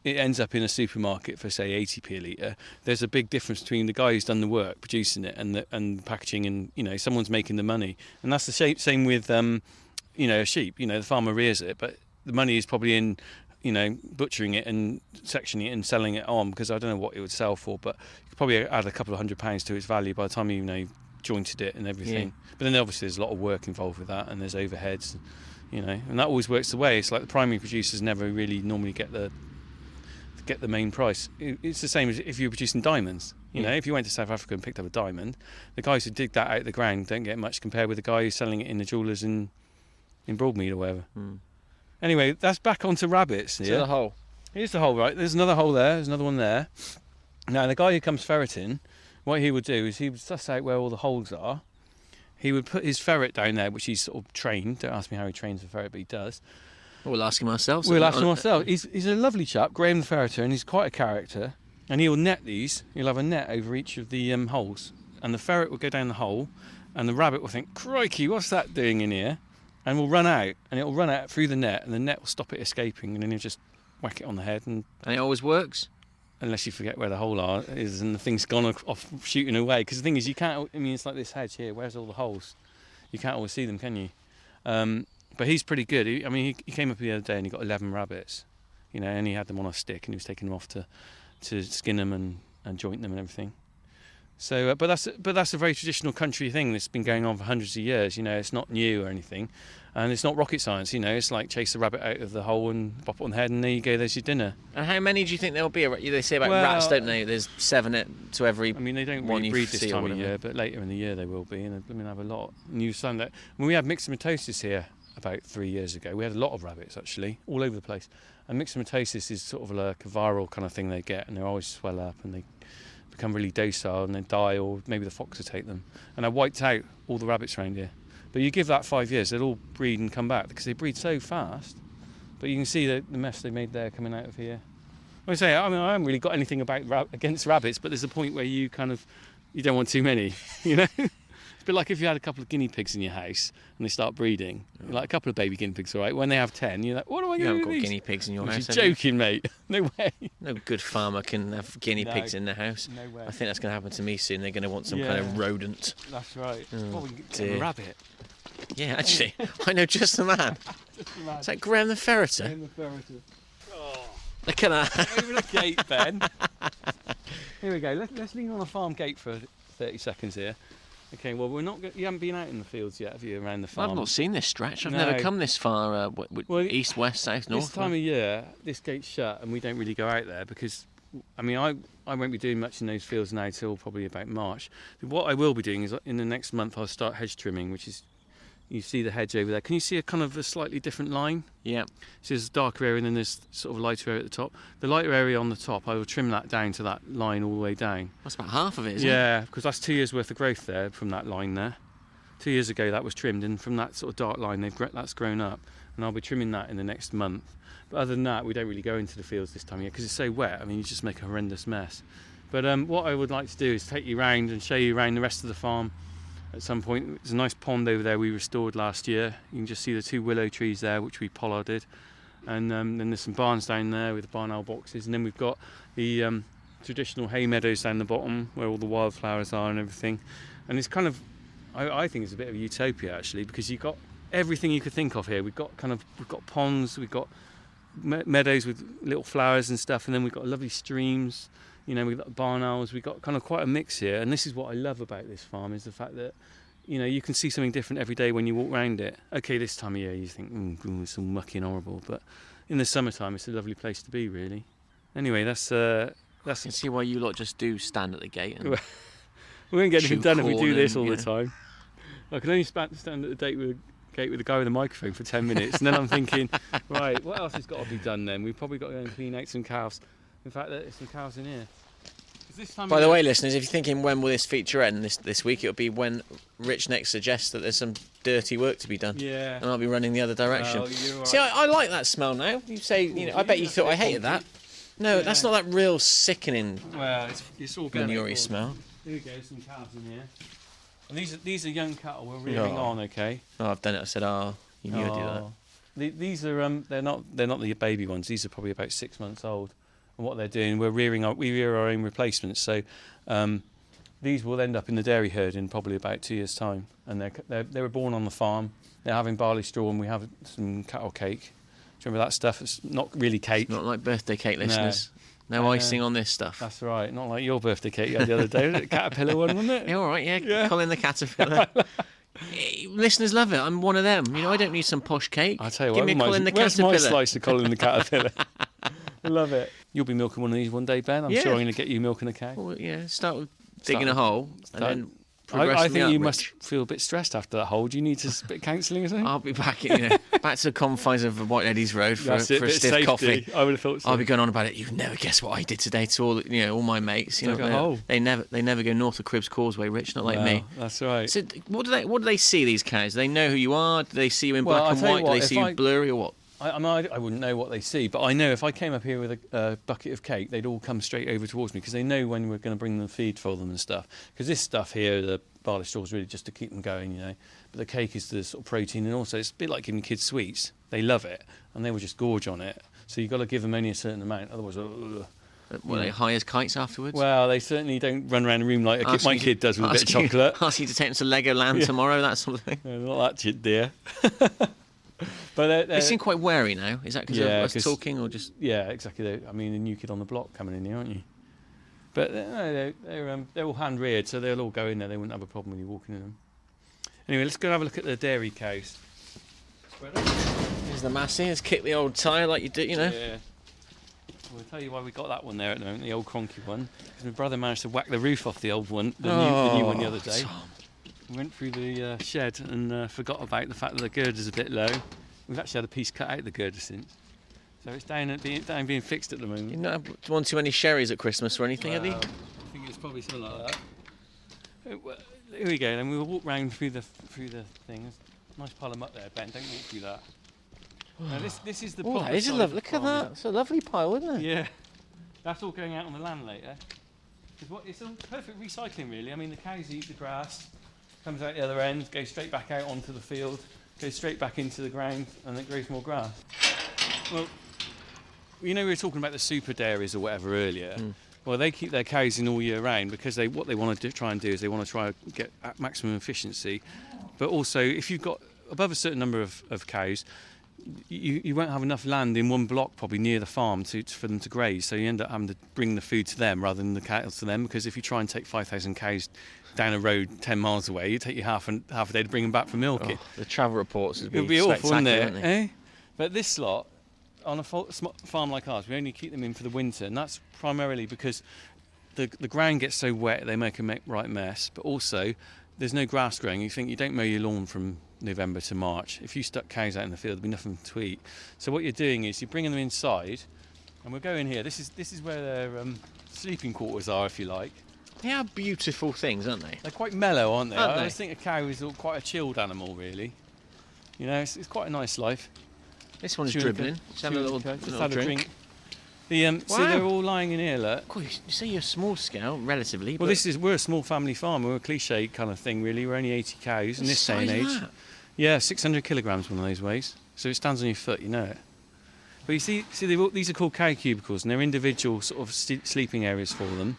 Speaker 4: It ends up in a supermarket for, say, 80p a litre. There's a big difference between the guy who's done the work, producing it, and packaging, and, you know, someone's making the money. And that's the same with, you know, a sheep. You know, the farmer rears it, but the money is probably in, you know, butchering it and sectioning it and selling it on, because I don't know what it would sell for, but you could probably add a couple of £100 to its value by the time you know you've jointed it and everything.
Speaker 3: Yeah.
Speaker 4: But then obviously there's a lot of work involved with that, and there's overheads, you know, and that always works the way. It's like the primary producers never really normally get the main price. It's the same as if you're producing diamonds. You know, if you went to South Africa and picked up a diamond, the guys who dig that out of the ground don't get much compared with the guy who's selling it in the jewellers in Broadmead or whatever. Anyway, that's back onto rabbits.
Speaker 3: To
Speaker 4: Yeah?
Speaker 3: the hole.
Speaker 4: Here's the hole, right? There's another hole there. There's another one there. Now, the guy who comes ferreting, what he would do is he would suss out where all the holes are. He would put his ferret down there, which he's sort of trained. Don't ask me how he trains a ferret, but he does.
Speaker 3: We'll ask him ourselves.
Speaker 4: We'll ask him ourselves. He's a lovely chap, Graham the ferreter, and he's quite a character. And he'll net these. He'll have a net over each of the holes. And the ferret will go down the hole, and the rabbit will think, crikey, what's that doing in here? And will run out, and it'll run out through the net, and the net will stop it escaping, and then he'll just whack it on the head, and
Speaker 3: And it always works.
Speaker 4: unless you forget where the hole is and the thing's gone off shooting away. Because the thing is, you can't, I mean, it's like this hedge here, where's all the holes? You can't always see them, can you? But he's pretty good. He came up the other day and he got 11 rabbits, you know, and he had them on a stick, and he was taking them off to skin them and joint them and everything. So, but that's a very traditional country thing that's been going on for hundreds of years. You know, it's not new or anything, and it's not rocket science. You know, it's like chase the rabbit out of the hole and pop it on the head, and there you go. There's your dinner.
Speaker 3: And how many do you think there'll be? They say about
Speaker 4: Well,
Speaker 3: rats, don't they? There's 7 to every.
Speaker 4: I mean, they don't
Speaker 3: one
Speaker 4: really
Speaker 3: you
Speaker 4: breed this
Speaker 3: see or
Speaker 4: time of
Speaker 3: whatever.
Speaker 4: year, but later in the year they will be, and I mean, have a lot. And you found that when we had myxomatosis here about 3 years ago, we had a lot of rabbits actually, all over the place. And myxomatosis is sort of like a viral kind of thing they get, and they always swell up, and become really docile and then die, or maybe the fox will take them. And I wiped out all the rabbits around here. But you give that 5 years, they'll all breed and come back because they breed so fast. But you can see the mess they made there coming out of here. I haven't really got anything against rabbits, but there's a point where you don't want too many, you know? It's a bit like if you had a couple of guinea pigs in your house and they start breeding. You're like, a couple of baby guinea pigs, all right? When they have 10, you're like, what am I going to do?
Speaker 3: You haven't
Speaker 4: with
Speaker 3: got
Speaker 4: these?
Speaker 3: guinea pigs in your house,
Speaker 4: You're
Speaker 3: have you?
Speaker 4: joking, mate. No way.
Speaker 3: No good farmer can have guinea pigs in their house.
Speaker 4: No way.
Speaker 3: I think that's going to happen to me soon. They're going to want some kind of rodent.
Speaker 4: That's right.
Speaker 3: Oh,
Speaker 4: We can get
Speaker 3: dear.
Speaker 4: a rabbit.
Speaker 3: Yeah, actually, I know just the man. Is that Graham the ferreter? Look at that.
Speaker 4: Over the gate, Ben. Here we go. Let's lean on the farm gate for 30 seconds here. Okay, well, you haven't been out in the fields yet, have you, around the farm?
Speaker 3: I've not seen this stretch. I've
Speaker 4: No.
Speaker 3: never come this far, east, west, south, north.
Speaker 4: This time of year, this gate's shut and we don't really go out there because, I won't be doing much in those fields now till probably about March. What I will be doing is in the next month I'll start hedge trimming, which is, you see the hedge over there. Can you see a slightly different line?
Speaker 3: Yeah.
Speaker 4: So there's a darker area and then there's sort of lighter area at the top. The lighter area on the top, I will trim that down to that line all the way down.
Speaker 3: That's about half of it, isn't it?
Speaker 4: Yeah, because that's 2 years worth of growth there from that line there. 2 years ago that was trimmed, and from that sort of dark line that's grown up, and I'll be trimming that in the next month. But other than that, we don't really go into the fields this time of year because it's so wet. You just make a horrendous mess. But what I would like to do is take you round and show you around the rest of the farm at some point. There's a nice pond over there we restored last year. You can just see the 2 willow trees there which we pollarded, and then there's some barns down there with the barn owl boxes, and then we've got the traditional hay meadows down the bottom where all the wildflowers are and everything. And it's I think it's a bit of a utopia actually, because you've got everything you could think of here. We've got ponds, we've got meadows with little flowers and stuff, and then we've got lovely streams. We've got barn owls. We've got quite a mix here, and this is what I love about this farm, is the fact that you can see something different every day when you walk around it. Okay, this time of year you think, it's all mucky and horrible, but in the summertime it's a lovely place to be, really. Anyway, that's.
Speaker 3: I can see why you lot just do stand at the gate. And
Speaker 4: we won't get anything done if we do this all
Speaker 3: and,
Speaker 4: the time. I can only stand at the gate with the guy with the microphone for 10 minutes, and then I'm thinking, right, what else has got to be done then? We've probably got to go and clean out some calves. In fact, there's some cows in here.
Speaker 3: By the way, listeners, if you're thinking when will this feature end this week, it'll be when Rich next suggests that there's some dirty work to be done.
Speaker 4: Yeah.
Speaker 3: And I'll be running the other direction.
Speaker 4: Oh, you're right.
Speaker 3: See, I like that smell now. You say, I bet you thought I hated that. No, that's not that real sickening
Speaker 4: Well, it's all
Speaker 3: manure smell.
Speaker 4: Here we go, some calves in here. And these are young cattle we're rearing on, okay?
Speaker 3: Oh, I've done it. I said, you knew I'd do that.
Speaker 4: These are they're not the baby ones. These are probably about 6 months old. And what they're doing, we rear our own replacements. So these will end up in the dairy herd in probably about 2 years' time. And they were born on the farm. They're having barley straw, and we have some cattle cake. Do you remember that stuff? It's not really cake.
Speaker 3: It's not like birthday cake, listeners. No icing on this stuff.
Speaker 4: That's right. Not like your birthday cake you had the other day. Was it? Caterpillar one, wasn't it?
Speaker 3: Yeah, all right. Yeah. Colin the caterpillar. Listeners love it. I'm one of them. I don't need some posh cake.
Speaker 4: I'll tell you
Speaker 3: Give
Speaker 4: what.
Speaker 3: me a Colin the
Speaker 4: where's
Speaker 3: caterpillar.
Speaker 4: my slice of Colin the caterpillar? I love it. You'll be milking one of these one day, Ben. I'm sure I'm going to get you milking a cow.
Speaker 3: Well, yeah. Start with digging a hole, and then
Speaker 4: I think you must feel a bit stressed after that hole. Do you need a bit of counselling or something?
Speaker 3: I'll be back, back to the confines of White Ladies Road for a
Speaker 4: bit
Speaker 3: stiff
Speaker 4: safety.
Speaker 3: coffee.
Speaker 4: I would have thought so.
Speaker 3: I'll be going on about it. You'd never guess what I did today to all my mates.
Speaker 4: Dug a hole.
Speaker 3: They never go north of Cribbs Causeway, Rich. Not like me.
Speaker 4: That's right.
Speaker 3: So what do they see, these cows? Do they know who you are? Do they see you in black and white? Do they see you blurry or what?
Speaker 4: I wouldn't know what they see, but I know if I came up here with a bucket of cake, they'd all come straight over towards me because they know when we're going to bring them feed for them and stuff. Because this stuff here, the barley straw, is really just to keep them going, But the cake is the sort of protein, and also it's a bit like giving kids sweets. They love it, and they will just gorge on it. So you've got to give them only a certain amount, otherwise.
Speaker 3: Were they high as kites afterwards?
Speaker 4: Well, they certainly don't run around the room like my kid does with a bit of chocolate.
Speaker 3: Ask you to take them to Legoland tomorrow, that sort of thing.
Speaker 4: No, not that, dear. But
Speaker 3: they seem quite wary now. Is that because of us talking, or just?
Speaker 4: Yeah, exactly. The new kid on the block coming in here, aren't you? But they're all hand reared, so they'll all go in there. They wouldn't have a problem when you're walking in them. Anyway, let's go and have a look at the dairy cows.
Speaker 3: Here's the Massey. Let's kick the old tyre like you do,
Speaker 4: Yeah. We'll tell you why we got that one there at the moment, the old cronky one. Because my brother managed to whack the roof off the old one, the new one the other day.
Speaker 3: Tom.
Speaker 4: We went through the shed and forgot about the fact that the girder's a bit low. We've actually had a piece cut out of the girder since. So it's down being fixed at the moment.
Speaker 3: You not want too many sherries at Christmas or anything, have you?
Speaker 4: I think it's probably something like that. Well, here we go. Then we'll walk round through the thing. There's a nice pile of muck there, Ben. Don't walk through that. Now this is the.
Speaker 3: Oh, that is a lovely. Look at that. It's a lovely pile, isn't it?
Speaker 4: Yeah, that's all going out on the land later. It's all perfect recycling, really. I mean, the cows eat the grass, comes out the other end, goes straight back out onto the field, goes straight back into the ground, and it grows more grass. Well, you know, we were talking about the super dairies or whatever earlier. Well, they keep their cows in all year round because what they want to try and do is they want to try and get at maximum efficiency. But also, if you've got above a certain number of cows, you won't have enough land in one block probably near the farm for them to graze. So you end up having to bring the food to them rather than the cattle to them, because if you try and take 5,000 cows down a road 10 miles away, it take you half a day to bring them back for milking.
Speaker 3: Oh, the travel reports would
Speaker 4: be awful, wouldn't it?
Speaker 3: Eh?
Speaker 4: But this lot, on a farm like ours, we only keep them in for the winter, and that's primarily because the ground gets so wet they make a right mess, but also there's no grass growing. You don't mow your lawn from November to March. If you stuck cows out in the field, there'd be nothing to eat. So what you're doing is you're bringing them inside, and we'll go in here. This is where their sleeping quarters are, if you like.
Speaker 3: They are beautiful things, aren't they?
Speaker 4: They're quite mellow, aren't they?
Speaker 3: Aren't
Speaker 4: I
Speaker 3: they?
Speaker 4: always think a cow is quite a chilled animal, really. You know, it's quite a nice life.
Speaker 3: This one's
Speaker 4: Chewing
Speaker 3: dribbling. Just have a little drink.
Speaker 4: Wow.
Speaker 3: Wow.
Speaker 4: See, they're all lying in here, look.
Speaker 3: God, you say you're a small scale, relatively.
Speaker 4: Well,
Speaker 3: but
Speaker 4: we're a small family farm. We're a cliche kind of thing, really. We're only 80 cows in this day and age.
Speaker 3: That?
Speaker 4: Yeah, 600 kilograms one of those weighs. So it stands on your foot, you know it. But you see these are called cow cubicles, and they're individual sort of sleeping areas for them.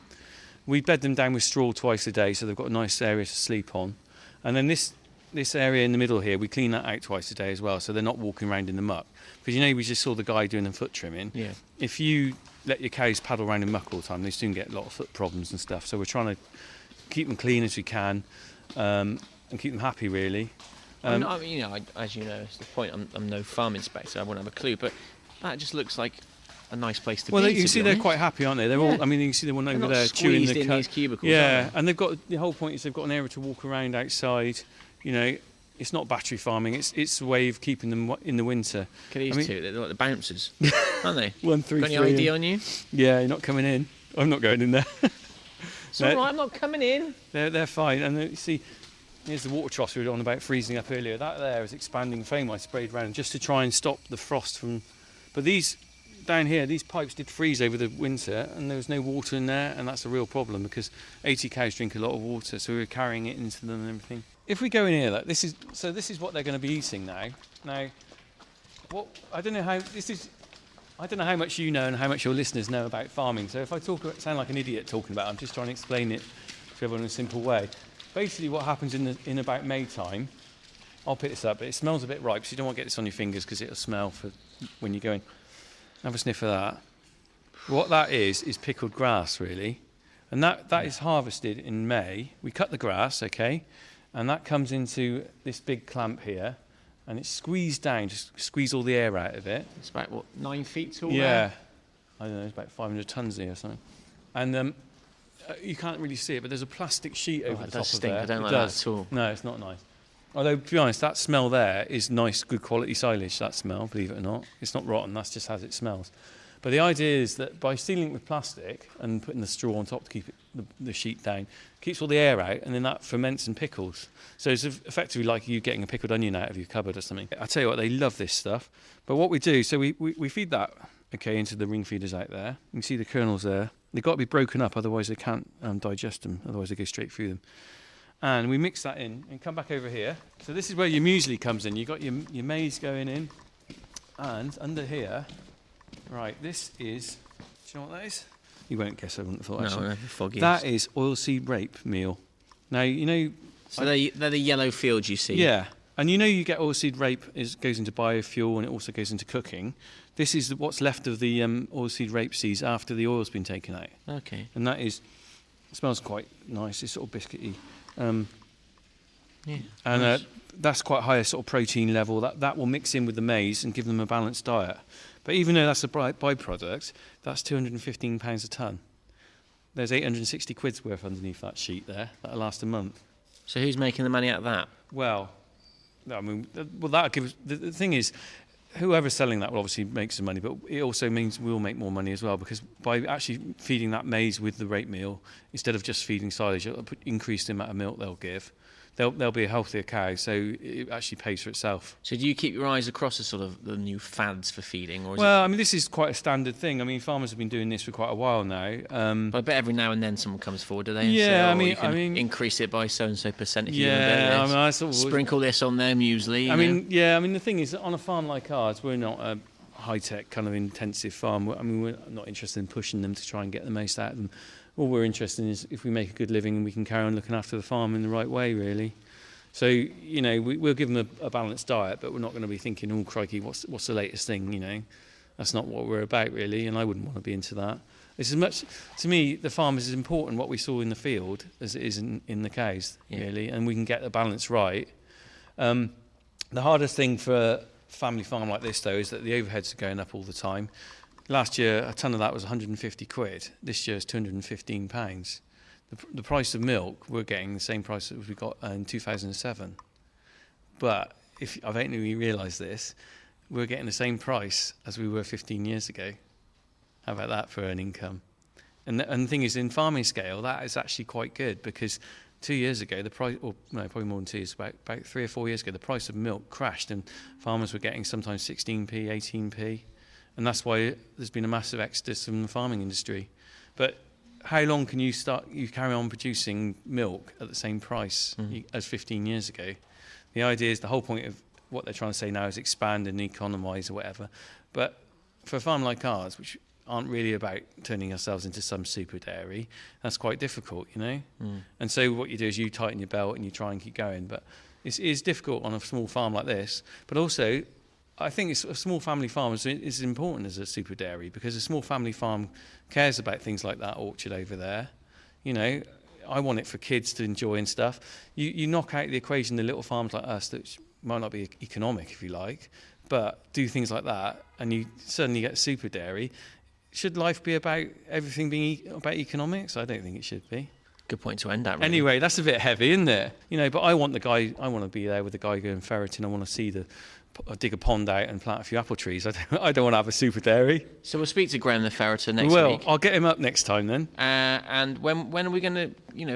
Speaker 4: We bed them down with straw twice a day, so they've got a nice area to sleep on. And then this area in the middle here, we clean that out twice a day as well, so they're not walking around in the muck. Because we just saw the guy doing the foot trimming.
Speaker 3: Yeah.
Speaker 4: If you let your cows paddle around in muck all the time, they soon get a lot of foot problems and stuff. So we're trying to keep them clean as we can, and keep them happy, really.
Speaker 3: As you know, it's the point. I'm no farm inspector. I won't have a clue, but that just looks like a nice place to be.
Speaker 4: Well, you can see they're quite happy, aren't they? They're all. I mean, you can see the one over there chewing the
Speaker 3: in these cubicles.
Speaker 4: Yeah, and the whole point is they've got an area to walk around outside. You know, it's not battery farming. It's a way of keeping them in the winter.
Speaker 3: Look at these two. They're like the bouncers, aren't they?
Speaker 4: 1, 3,
Speaker 3: got any
Speaker 4: 3.
Speaker 3: ID on you?
Speaker 4: Yeah, you're not coming in. I'm not going in there.
Speaker 3: It's all right. I'm not coming in.
Speaker 4: They're fine. And you see, here's the water troughs we were on about freezing up earlier. That there is expanding foam I sprayed around just to try and stop the frost from. But these down here, these pipes did freeze over the winter, and there was no water in there, and that's a real problem because 80 cows drink a lot of water, so we were carrying it into them and everything. If we go in here, like, this is what they're going to be eating now. Now, I don't know how much you know and how much your listeners know about farming. So if I sound like an idiot talking about it, I'm just trying to explain it to everyone in a simple way. Basically, what happens in about May time, I'll pick this up, but it smells a bit ripe, so you don't want to get this on your fingers because it'll smell for when you go in. Have a sniff of that. What that is pickled grass, really. And that is harvested in May. We cut the grass, okay, and that comes into this big clamp here, and it's squeezed down, just squeeze all the air out of it.
Speaker 3: It's about, 9 feet tall?
Speaker 4: Yeah. I don't know, it's about 500 tonnes here or something. And you can't really see it, but there's a plastic sheet over the top of there.
Speaker 3: I don't like that at all.
Speaker 4: No, it's not nice. Although, to be honest, that smell there is nice, good quality silage, that smell, believe it or not. It's not rotten, that's just how it smells. But the idea is that by sealing it with plastic and putting the straw on top to keep the sheet down, keeps all the air out, and then that ferments and pickles. So it's effectively like you getting a pickled onion out of your cupboard or something. I tell you what, they love this stuff. But what we do, so we feed that, okay, into the ring feeders out there. You can see the kernels there. They've got to be broken up, otherwise they can't digest them, otherwise they go straight through them. And we mix that in and come back over here. So this is where your muesli comes in. You've got your maize going in. And under here, right, this is, do you know what that is? You won't guess, I wouldn't have thought, actually.
Speaker 3: No, foggy.
Speaker 4: That is oilseed rape meal. Now, you know...
Speaker 3: So they're the yellow fields you see?
Speaker 4: Yeah. And you know you get oilseed rape, it goes into biofuel and it also goes into cooking. This is what's left of the oilseed rape seeds after the oil's been taken out.
Speaker 3: Okay.
Speaker 4: And that is, it smells quite nice, it's sort of biscuity.
Speaker 3: Yeah.
Speaker 4: And
Speaker 3: nice.
Speaker 4: that's quite high a sort of protein level. That will mix in with the maize and give them a balanced diet. But even though that's a byproduct, that's £215 a tonne. There's 860 quid's worth underneath that sheet there. That'll last a month.
Speaker 3: So who's making the money out of that?
Speaker 4: Well, I mean, that gives. The thing is, whoever's selling that will obviously make some money, but it also means we'll make more money as well, because by actually feeding that maize with the rape meal, instead of just feeding silage, it'll increase the amount of milk they'll give. They'll be a healthier cow, so it actually pays for itself.
Speaker 3: So do you keep your eyes across the sort of the new fads for feeding? Or is
Speaker 4: Well, I mean, this is quite a standard thing. I mean, farmers have been doing this for quite a while now.
Speaker 3: But I bet every now and then someone comes forward, do they? And
Speaker 4: Yeah,
Speaker 3: say,
Speaker 4: I mean-
Speaker 3: you can
Speaker 4: I mean-
Speaker 3: increase it by so-and-so percent if
Speaker 4: Yeah,
Speaker 3: you
Speaker 4: I sort of-
Speaker 3: sprinkle this on their muesli.
Speaker 4: I mean, the thing is, on a farm like ours, we're not a high-tech kind of intensive farm. I mean, we're not interested in pushing them to try and get the most out of them. All we're interested in is if we make a good living and we can carry on looking after the farm in the right way, really. So, you know, we'll give them a balanced diet, but we're not going to be thinking, oh, crikey, what's the latest thing, you know. That's not what we're about, really, and I wouldn't want to be into that. It's as much, to me, the farm is as important what we saw in the field as it is in the cows, really, and we can get the balance right. The hardest thing for a family farm like this, though, is that the overheads are going up all the time. Last year, a tonne of that was 150 quid. This year, it's £215. The price of milk, we're getting the same price as we got in 2007. But if I don't know if you realise this, we're getting the same price as we were 15 years ago. How about that for an income? And the thing is, in farming scale, that is actually quite good, because 2 years ago, the price, or no, probably more than 2 years, about 3 or 4 years ago, the price of milk crashed, and farmers were getting sometimes 16p, 18p, and that's why there's been a massive exodus from the farming industry. But how long can you carry on producing milk at the same price as 15 years ago? The idea is, the whole point of what they're trying to say now is expand and economise or whatever. But for a farm like ours, which aren't really about turning ourselves into some super dairy, that's quite difficult, you know? And so what you do is you tighten your belt and you try and keep going. But it is difficult on a small farm like this. But also, I think a small family farm is as important as a super dairy, because a small family farm cares about things like that orchard over there. You know, I want it for kids to enjoy and stuff. You knock out the equation the little farms like us that might not be economic, if you like, but do things like that, and you suddenly get super dairy. Should life be about everything being about economics? I don't think it should be.
Speaker 3: Good point to end at, really.
Speaker 4: Anyway, that's a bit heavy, isn't it? You know, but I want to be there with the guy going ferreting. I want to see dig a pond out and plant a few apple trees. I don't want to have a super dairy.
Speaker 3: So we'll speak to Graham the ferreter next
Speaker 4: Well,
Speaker 3: week.
Speaker 4: I'll get him up next time then.
Speaker 3: And when are we going to,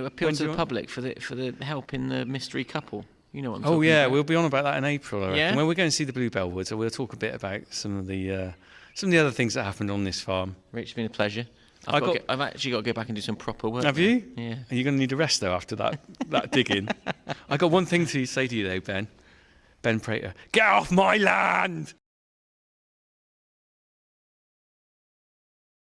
Speaker 3: appeal
Speaker 4: When
Speaker 3: to
Speaker 4: do
Speaker 3: the
Speaker 4: you
Speaker 3: public for the help in the mystery couple? You know what I'm
Speaker 4: Oh
Speaker 3: talking
Speaker 4: yeah,
Speaker 3: about.
Speaker 4: we'll be on about that in April. I reckon.
Speaker 3: Yeah?
Speaker 4: When we're going to see the Bluebell Woods, we'll talk a bit about some of the other things that happened on this farm.
Speaker 3: Rich, it's been a pleasure. I've actually got to go back and do some proper work.
Speaker 4: Have
Speaker 3: now.
Speaker 4: you?
Speaker 3: Yeah.
Speaker 4: Are you going to need a rest though after that digging? I got one thing to say to you though, Ben. Ben Prater. Get off my land!